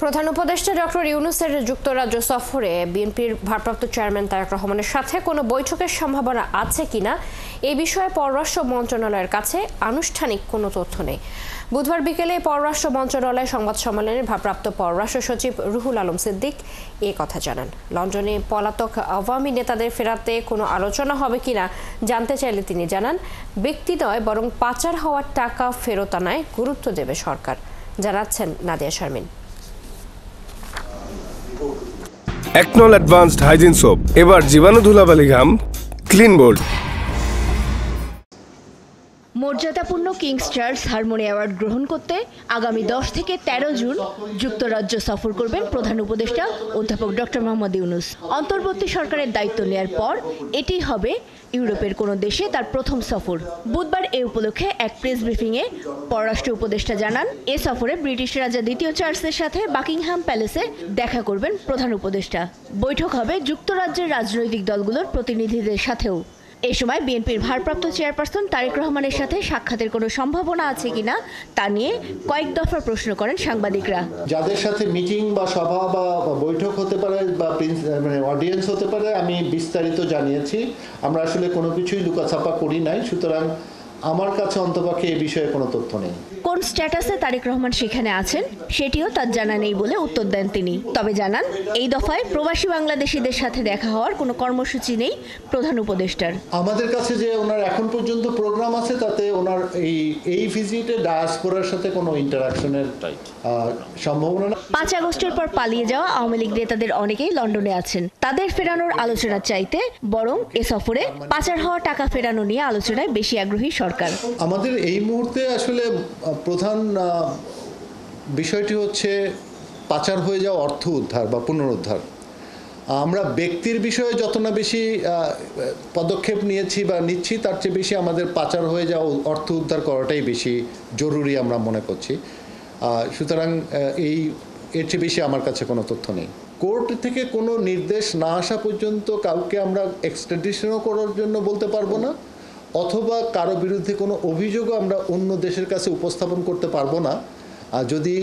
প্রধান উপদেষ্টা ডক্টর ইউনূসের যুক্তরাজ্য সফরে বিএনপির ভারপ্রাপ্ত চেয়ারম্যান তারেক রহমানের সাথে কোনো বৈঠকের সম্ভাবনা আছে কিনা এই বিষয়ে পররাষ্ট্র মন্ত্রণালয়ের কাছে আনুষ্ঠানিক কোনো তথ্য নেই। বুধবার বিকেলে পররাষ্ট্র মন্ত্রণালয় সংবাদ সম্মেলনে ভারপ্রাপ্ত পররাষ্ট্র সচিব রুহুল আলম সিদ্দিক এ কথা জানান। লন্ডনে পলাতক আওয়ামী নেতাদের ফেরাতে কোনো আলোচনা হবে কিনা জানতে চাইলে তিনি জানান, ব্যক্তি নয় বরং পাচার হওয়ার টাকা ফেরত আনায় গুরুত্ব দেবে সরকার। জানাচ্ছেন নাদিয়া শারমিন। একনল অ্যাডভান্সড হাইজিন সোপ এবার জীবাণু ধুলাবালি ঘাম ক্লিন বোল্ড। মর্যাদাপূর্ণ কিংস চার্লস হারমোনি অ্যাওয়ার্ড গ্রহণ করতে আগামী 10 থেকে 13 জুন যুক্তরাজ্য সফর করবেন প্রধান উপদেষ্টা অধ্যাপক ডক্টর মোহাম্মদ ইউনূস। অন্তর্বর্তী সরকারের দায়িত্ব নেয়ার পর এটি হবে ইউরোপের কোনো দেশে তার প্রথম সফর। বুধবার এ উপলক্ষে এক প্রেস ব্রিফিংয়ে পররাষ্ট্র উপদেষ্টা জানান, এ সফরে ব্রিটিশ রাজা দ্বিতীয় চার্লসের সাথে বাকিংহাম প্যালেসে দেখা করবেন প্রধান উপদেষ্টা। বৈঠক হবে যুক্তরাজ্যের রাজনৈতিক দলগুলোর প্রতিনিধিদের সাথেও। এ সময় বিএনপির ভারপ্রাপ্ত চেয়ারপারসন তারেক রহমানের সাথে সাক্ষাতের কোনো সম্ভাবনা আছে কিনা তা নিয়ে কয়েক দফা প্রশ্ন করেন সাংবাদিকরা। যাদের সাথে মিটিং বা সভা বা বৈঠক হতে পারে বা অডিয়েন্স হতে পারে আমি বিস্তারিত জানিয়েছি। আমরা আসলে কোনো কিছুই লুকাছাপা করি নাই, সুতরাং আমার কাছে অন্তপক্ষে এই বিষয়ে কোনো তথ্য নেই। কোন স্ট্যাটাসে তারেক রহমান সেখানে আছেন সেটিও তার জানা নেই বলে উত্তর দেন তিনি। তবে জানান, এই দফায় প্রবাসী বাংলাদেশিদের সাথে দেখা হওয়ার কোনো কর্মসূচি নেই প্রধান উপদেষ্টার। আমাদের কাছে যে ওনার এখন পর্যন্ত প্রোগ্রাম আছে তাতে ওনার এই ভিজিটে ডায়াসপোরার সাথে কোনো ইন্টারাকশনের সম্ভাবনা না। 5 আগস্টের পর পালিয়ে যাওয়া আওয়ামী লীগ নেতাদের অনেকেই লন্ডনে আছেন। তাদের ফেরানোর আলোচনা চাইতে বরং এ সফরে পাচার হওয়া টাকা ফেরানো নিয়ে আলোচনায় বেশি আগ্রহী সরকার। আমাদের এই মুহূর্তে আসলে প্রধান বিষয়টি হচ্ছে পাচার হয়ে যাওয়া অর্থ উদ্ধার বা পুনরুদ্ধার। আমরা ব্যক্তির বিষয়ে যত না বেশি পদক্ষেপ নিয়েছি বা নিচ্ছি তার চেয়ে বেশি আমাদের পাচার হয়ে যাওয়া অর্থ উদ্ধার করাটাই বেশি জরুরি আমরা মনে করছি। সুতরাং এর চেয়ে বেশি আমার কাছে কোনো তথ্য নেই। কোর্ট থেকে কোনো নির্দেশ না আসা পর্যন্ত কাউকে আমরা এক্সট্রাডিশনও করার জন্য বলতে পারবো না, অথবা কারো বিরুদ্ধে কোনো অভিযোগও আমরা অন্য দেশের কাছে উপস্থাপন করতে পারবো না যদি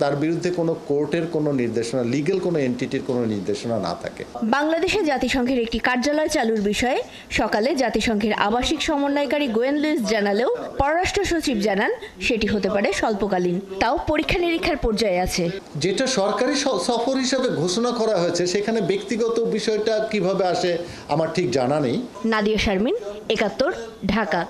তার বিরুদ্ধে কোনো কোর্টের কোনো নির্দেশনা, লিগ্যাল কোনো এন্টিটির কোনো নির্দেশনা না থাকে। বাংলাদেশে জাতিসংঘের একটি কার্যালয় চালুর বিষয়ে সকালে জাতিসংঘের আবাসিক সমন্বয়কারী গোয়েন লুইস জানালেও পররাষ্ট্র সচিব জানান সেটি হতে পারে স্বল্পকালীন, তাও পরীক্ষা নিরীক্ষার পর্যায়ে আছে। যেটা সরকারি সফর হিসাবে ঘোষণা করা হয়েছে সেখানে ব্যক্তিগত বিষয়টা কিভাবে আসে আমার ঠিক জানা নেই। নাদিয়া শারমিন, 71, ঢাকা।